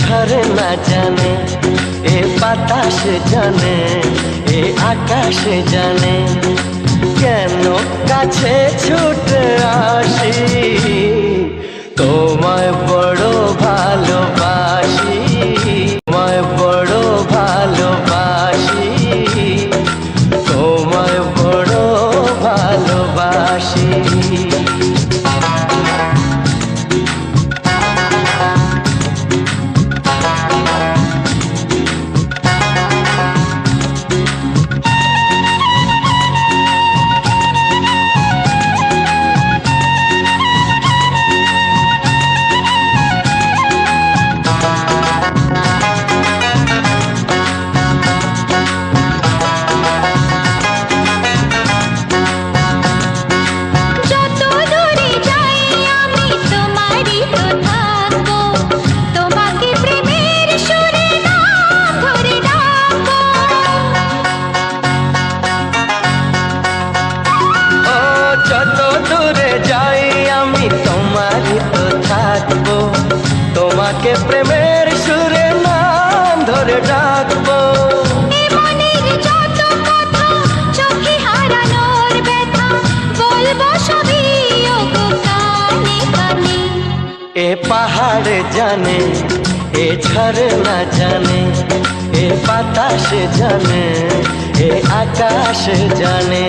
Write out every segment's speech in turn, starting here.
ঝরনা জানে, এ বাতাস জানে, এ আকাশ জানে, কেন কাছে ছুটে আসি, তোমায় বড় ভালোবাসি, তোমায় বড় ভালোবাসি, তোমায় বড় ভালোবাসি। তোমাকে প্রেমের সুরে নাম ধরে ডাকবো, মনের যত কথা চোখে হারানোর ব্যথা বলবো সবই ওগো কানে কানে। এ পাহাড় জানে, এ ঝরনা জানে, এ বাতাস জানে, এ আকাশ জানে।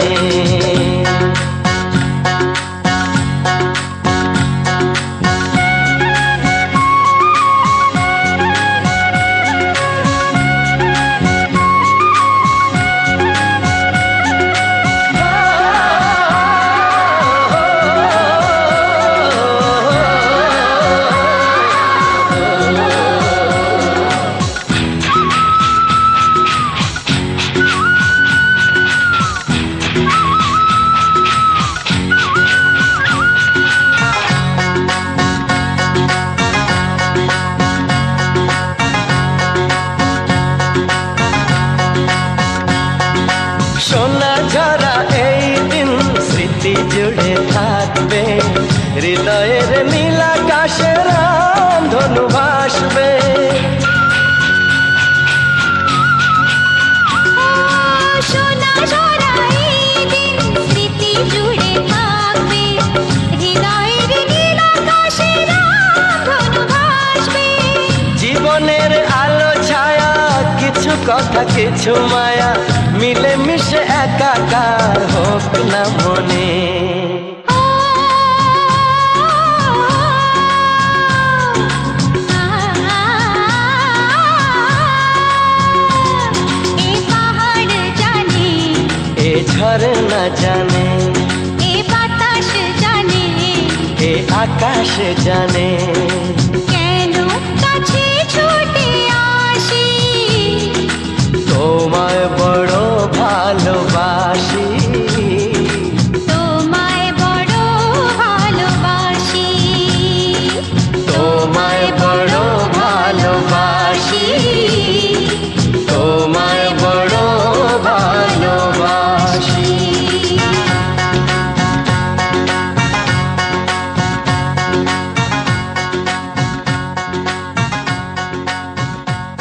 সোনা ঝরা এই দিন স্মৃতি জুড়ে থাকবে, হৃদয়ের নীলাকাশের ধনু ভাসবে। সোনা ঝরা এই দিন স্মৃতি জুড়ে থাকবে, হৃদয়ের নীলাকাশের ধনু ভাসবে। জীবনের আলো ছায়া, কিছু কথা কিছু মায়া, মিলে মিশে একাকার হোক না মনে। এ পাহাড় জানে, এ ঝরনা জানে, এ বাতাস জানে, এ আকাশ জানে, কেন কাছে ছুটে আসি, তোমায়